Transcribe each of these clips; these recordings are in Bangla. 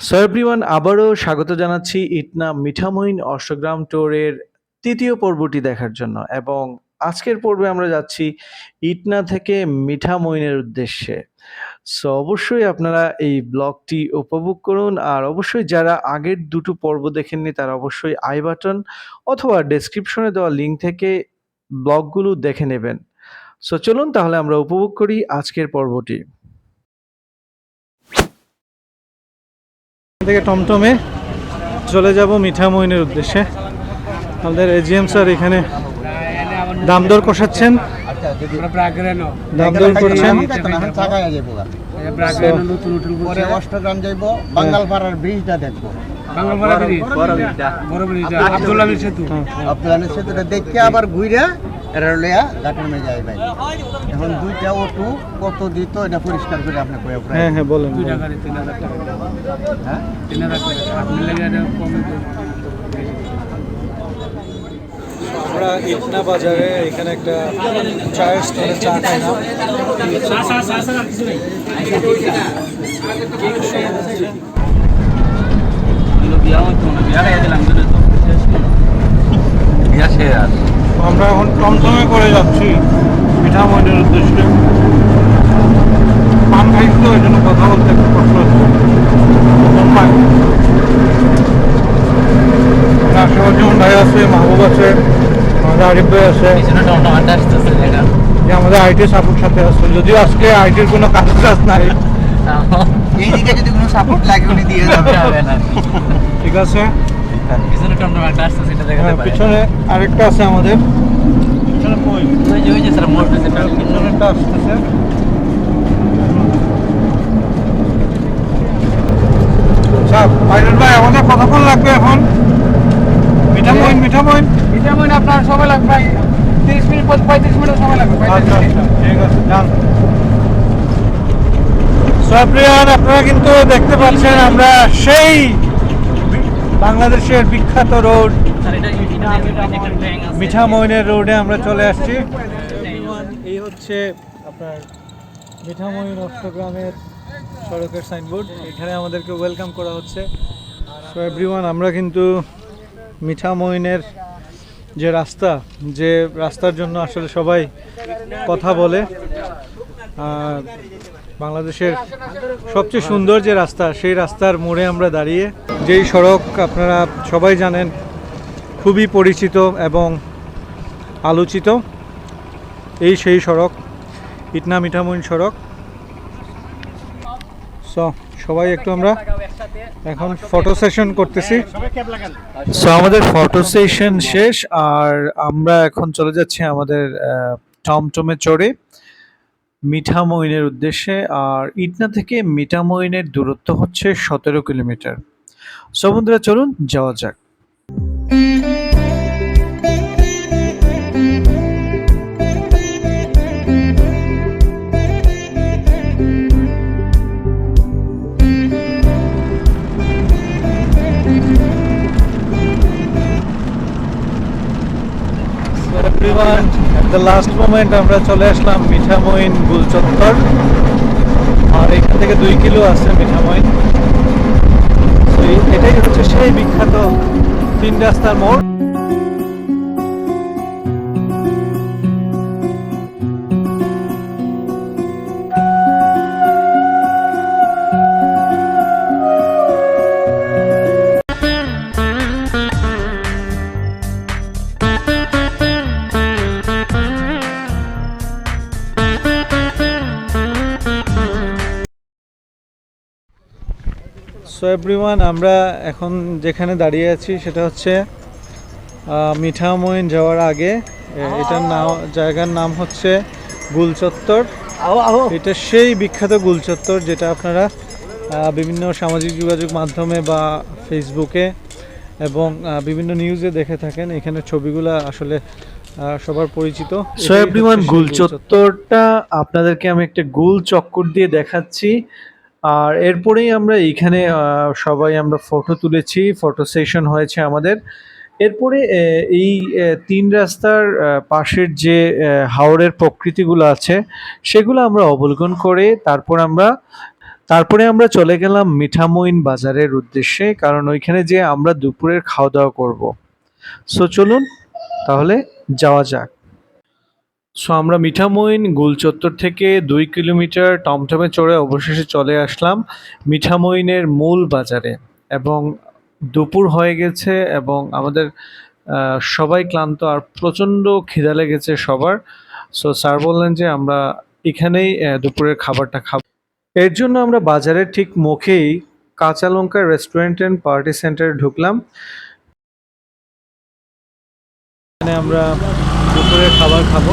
সো এভরিওয়ান আবারও স্বাগত জানাচ্ছি ইটনা মিঠামইন অষ্টগ্রাম ট্যুরের তৃতীয় পর্বটি দেখার জন্য এবং আজকের পর্বে আমরা যাচ্ছি ইটনা থেকে মিঠামইনের উদ্দেশ্যে। সো অবশ্যই আপনারা এই ব্লগটি উপভোগ করুন আর অবশ্যই যারা আগের দুটো পর্ব দেখেননি তারা অবশ্যই আই বাটন অথবা ডেসক্রিপশনে দেওয়া লিঙ্ক থেকে ব্লগগুলো দেখে নেবেন। সো চলুন তাহলে আমরা উপভোগ করি আজকের পর্বটি। থেকে টমটমে চলে যাব মিঠামইনের উদ্দেশ্যে। আমাদের এজিএম স্যার এখানে দাম দর কষাচ্ছেন, দাম দর করছেন। অষ্টগ্রাম যাইব বাঙ্গালপাড়ার ব্রিজটা দেখবো, আব্দুল সেতুটা দেখে আবার ঘুরে রেলিয়া গাটনে যাই ভাই। এখন দুইটা অটো কত দিত এটা পরিষ্কার করে আপনি কয়ে প্রায়। হ্যাঁ হ্যাঁ বলেন। 2 টাকা 3000 টাকা। হ্যাঁ 3000 টাকা আপনি লাগে এটা কমে। আমরা ইটনা বাজারে এখানে একটা চায়ের স্টলে চা খাইলাম। আমরা এখন টমটমে করে যাচ্ছি মিঠামইনের উদ্দেশ্যে। পান খাইছি তো ওই জন্য কথা বলতে একটু কষ্ট হচ্ছে। আশেপাশে ভাই আছে, মাহবুব আছে, আমাদের আরিফ ভাই আছে, আমাদের আইটি সাপোর্ট সাথে আছে। যদিও আজকে আইটির কোনো কাজ নাই, এইদিকে যদি কোনো সাপোর্ট লাগে উনি দিয়ে যাবে। ঠিক আছে। পিছনে আরেকটা আছে আমাদের, পিছনেরটা আসতেছে। পাইলট ভাই আমাদের কতক্ষণ লাগবে এখন মিঠামইন? মিঠামইন আপনার সময় লাগবে ভাই 30 মিনিট 35 মিনিট সময় লাগবে। আচ্ছা ঠিক আছে যান। সপ্রিয়ান আপনারা কিন্তু দেখতে পাচ্ছেন আমরা সেই বাংলাদেশের বিখ্যাত রোড মিঠামইনের রোডে আমরা চলে আসছি। এই হচ্ছে আপনার মিঠামইন অষ্টগ্রামের সড়কের সাইনবোর্ড, এখানে আমাদেরকে ওয়েলকাম করা হচ্ছে। সো এভরিওয়ান আমরা কিন্তু মিঠামইনের যে রাস্তার জন্য আসলে সবাই কথা বলে, বাংলাদেশের সবচেয়ে সুন্দর যে রাস্তা সেই রাস্তার মোড়ে আমরা দাঁড়িয়ে। যেই সড়ক আপনারা সবাই জানেন, খুবই পরিচিত এবং আলোচিত, সেই সড়ক ইটনা মিঠামইন সড়ক। সো সবাই একটু আমরা এখন ফটো সেশন করতেছি। সো আমাদের ফটো সেশন শেষ আর আমরা এখন চলে যাচ্ছি আমাদের টমটমে চড়ে মিঠামইনের উদ্দেশ্যে। আর ইটনা থেকে মিঠামইনের দূরত্ব হচ্ছে 17 কিলোমিটার। সো বন্ধুরা চলুন যাওয়া যাক। At the last moment আমরা চলে আসলাম মিঠামইন গুল চত্বর, আর এখান থেকে 2 কিলো আছে মিঠামইন। এটাই হচ্ছে সেই বিখ্যাত 3 রাস্তার মোড়। সো এভরিওয়ান আমরা এখন যেখানে দাঁড়িয়ে আছি সেটা হচ্ছে মিঠামইন যাওয়ার আগে। এটার জায়গার নাম হচ্ছে গুল চত্বর। এটা সেই বিখ্যাত গুল চত্বর যেটা আপনারা বিভিন্ন সামাজিক যোগাযোগ মাধ্যমে বা ফেসবুকে এবং বিভিন্ন নিউজে দেখে থাকেন। এখানে ছবিগুলো আসলে সবার পরিচিত। সো এভরিওয়ান গুল চত্বরটা আপনাদেরকে আমি একটা গোল চক্কর দিয়ে দেখাচ্ছি। আর এরপরেই আমরা এইখানে সবাই আমরা ফটো তুলেছি, ফটো সেশন হয়েছে আমাদের। এরপরে এই 3 রাস্তার পাশের যে হাওরের প্রকৃতিগুলো আছে সেগুলো আমরা অবলোকন করে তারপর আমরা তারপরে আমরা চলে গেলাম মিঠামইন বাজারের উদ্দেশ্যে, কারণ ওইখানে যে আমরা দুপুরের খাওয়া দাওয়া করব। সো চলুন তাহলে যাওয়া যাক। সো আমরা মিঠামইন গোল চত্বর থেকে 2 কিলোমিটার টমটমে চড়ে অবশেষে চলে আসলাম মিঠামইনের মূল বাজারে। এবং দুপুর হয়ে গেছে এবং আমাদের সবাই ক্লান্ত আর প্রচণ্ড খিদা লেগেছে সবার। সো স্যার বললেন যে আমরা এখানেই দুপুরের খাবারটা খাবো। এর জন্য আমরা বাজারের ঠিক মুখেই কাঁচা লঙ্কা রেস্টুরেন্ট অ্যান্ড পার্টি সেন্টারে ঢুকলাম। এখানে আমরা দুপুরের খাবার খাবো।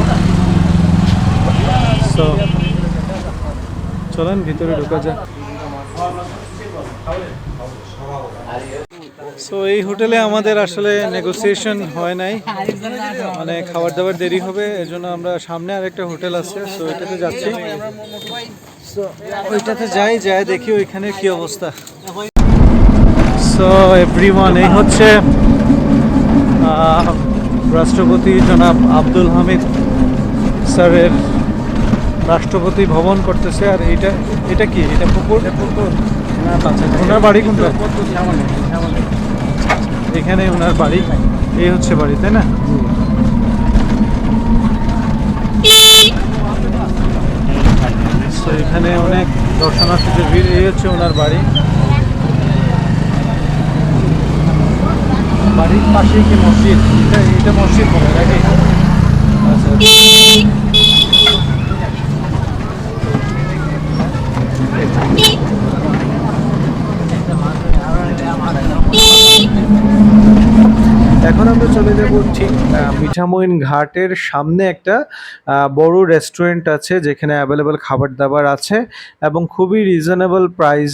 সো চলেন ভিতরে ঢোকা যাক। সো এই হোটেলে আমাদের আসলে নেগোসিয়েশন হয় নাই, মানে খাবার দাবার দেরি হবে, এজন্য আমরা সামনে আরেকটা হোটেল আছে, সো এটাতে যাচ্ছি। সো ওইটাতে যাই দেখি ওইখানে কি অবস্থা। সো এভরিওয়ান, এই হচ্ছে রাষ্ট্রপতি জনাব আব্দুল হামিদ স্যারের রাষ্ট্রপতি ভবন করতেছে। আর এটা কি, এটা পুকুর? ওনার বাড়ি কোনটা? এখানে ওনার বাড়ি, এই হচ্ছে বাড়ি, তাই না? তো এখানে অনেক দর্শনার্থীদের ভিড়। এই হচ্ছে ওনার বাড়ি। বাড়ির পাশেই কি মসজিদ? এটা মসজিদ বলে নাকি? আচ্ছা, এখন আমরা চলে যাব ঠিক মিঠামইন ঘাটের সামনে একটা বড় রেস্টুরেন্ট আছে যেখানে অ্যাভেলেবল খাবার দাবার আছে এবং খুবই রিজনেবল প্রাইস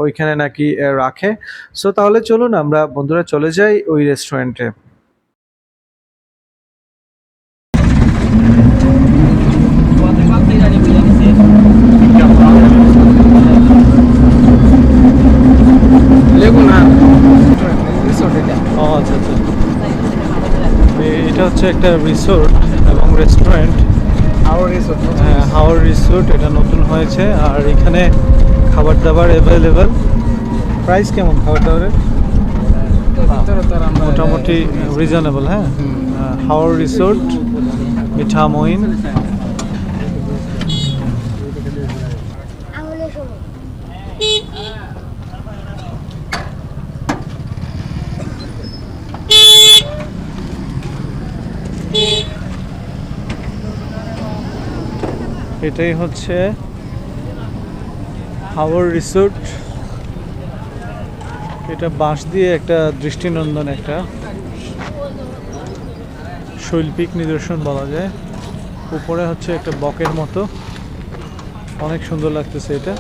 ওইখানে নাকি রাখে। সো তাহলে চলুন আমরা বন্ধুরা চলে যাই ওই রেস্টুরেন্টে। আচ্ছা আচ্ছা, এটা হচ্ছে একটা রিসোর্ট এবং রেস্টুরেন্ট। হ্যাঁ, হাওর রিসোর্ট, এটা নতুন হয়েছে। আর এখানে খাবার দাবার অ্যাভেলেবেল। প্রাইস কেমন খাবার দাবারের? মোটামুটি রিজনেবল। হ্যাঁ, হাওর রিসোর্ট মিঠামইন। এটাই হচ্ছে হাওর রিসোর্ট। এটা বাঁশ দিয়ে একটা দৃষ্টিনন্দন একটা শৈল্পিক নিদর্শন বলা যায়। উপরে হচ্ছে একটা বকের মতো, অনেক সুন্দর লাগতেছে এটা।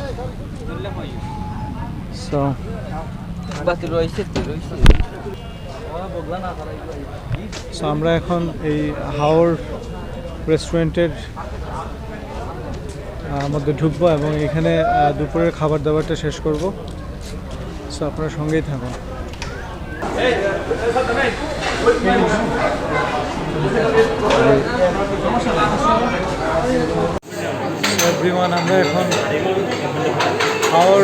সো আমরা এখন এই হাওর রেস্টুরেন্টের মধ্যে ঢুকবো এবং এখানে দুপুরের খাবার দাবারটা শেষ করব। সো আপনারা সঙ্গেই থাকুন। এভরিওয়ান, আমরা এখন হাওর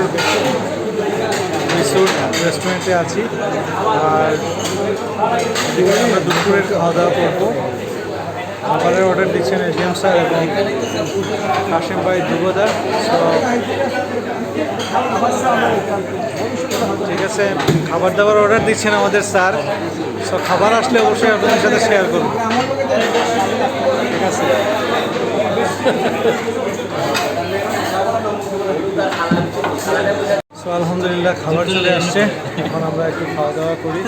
রিসোর্ট রেস্টুরেন্টে আছি আর এখানে আমরা দুপুরের খাওয়া দাওয়া করবো। খাবারের অর্ডার দিচ্ছেন এজিএম স্যার এবং কাশিম ভাই যুবদা। সো ঠিক আছে, খাবার দাবার অর্ডার দিচ্ছেন আমাদের স্যার। সো খাবার আসলে অবশ্যই আপনাদের সাথে শেয়ার করব। ঠিক আছে, সো আলহামদুলিল্লাহ খাবার চলে আসছে, এখন আমরা একটু খাওয়া দাওয়া করি।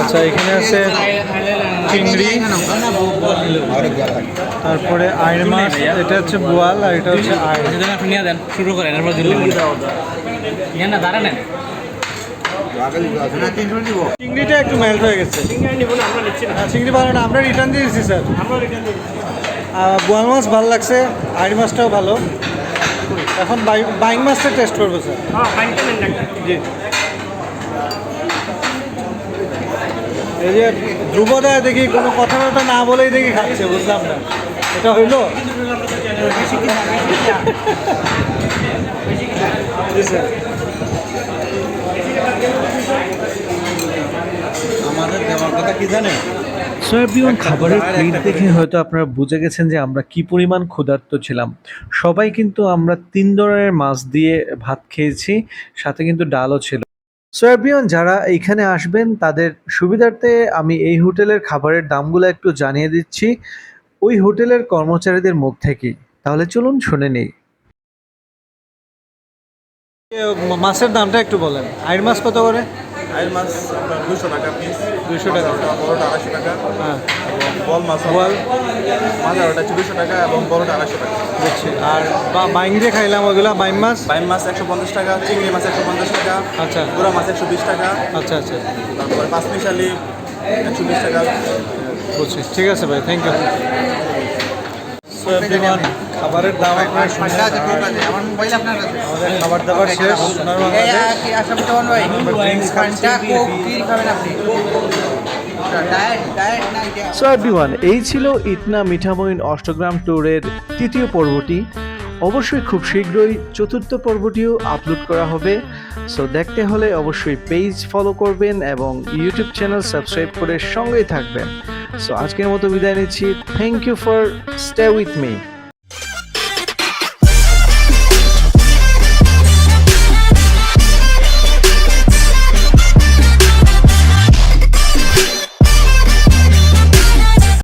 আচ্ছা, এখানে আছে চিংড়ি, তারপরে আইড় মাছ, এটা হচ্ছে বোয়াল আর এটা হচ্ছে আইড়। শুরু করেন, চিংড়িটা একটু মেল্ট হয়ে গেছে। চিংড়ি ভালো না, আমরা রিটার্ন দিয়ে দিচ্ছি স্যার। বোয়াল মাছ ভালো লাগছে, আইড় মাছটাও ভালো। এখন বাইং মাছটা টেস্ট করবো স্যার। জি, এই যে ধ্রুবদা দেখি কোনো কথা না বলেই দেখি খাচ্ছে, বুঝলাম না এটা হইলো। আমাদের দেওয়ার কথা কি জানেন? সয়াবিন খাবারের প্লেট দেখে হয়তো আপনারা বুঝে গেছেন যে আমরা কি পরিমাণ ক্ষুধার্ত ছিলাম। সবাই কিন্তু আমরা 3 ধরনের মাছ দিয়ে ভাত খেয়েছি, সাথে কিন্তু ডালও ছিল। সয়াবিন যারা এইখানে আসবেন তাদের সুবিধার্থে আমি এই হোটেলের খাবারের দামগুলো একটু জানিয়ে দিচ্ছি ওই হোটেলের কর্মচারীদের মুখ থেকেই। তাহলে চলুন শুনে নেই। মাছের দামটা একটু বলেন। আইড় মাছ কত করে? আইর মাছ আপনার 200 টাকা পিস, 200 টাকা। বড়টা 250 টাকা, হ্যাঁ, এবং বল মাছ বল মাঝারটা হচ্ছে 200 টাকা এবং বড়টা 250 টাকা। বুঝছি। আর বাইং দিয়ে খাইলাম ওইগুলা বাইম মাছ? বাইম মাছ 150 টাকা, চিংড়ি মাছ 150 টাকা, আচ্ছা গুড়া মাছ 120 টাকা, আচ্ছা আচ্ছা, তারপরে পাঁচমিশালি 120 টাকা। বুঝছি। ঠিক আছে ভাই, থ্যাংক ইউ। খাবারের দাম আপনার শুনলেন। আমার মোবাইল আপনার কাছে। আমাদের খাবার দাবার শেষ। সোনার সো এভরিওয়ান, এই ছিল ইটনা মিঠামইন অষ্টগ্রাম ট্যুরের তৃতীয় পর্বটি। অবশ্যই খুব শীঘ্রই চতুর্থ পর্বটিও আপলোড করা হবে। সো দেখতে হলে অবশ্যই পেজ ফলো করবেন এবং ইউটিউব চ্যানেল সাবস্ক্রাইব করে সঙ্গেই থাকবেন। সো আজকের মতো বিদায় নিচ্ছি। Thank you for stay with me.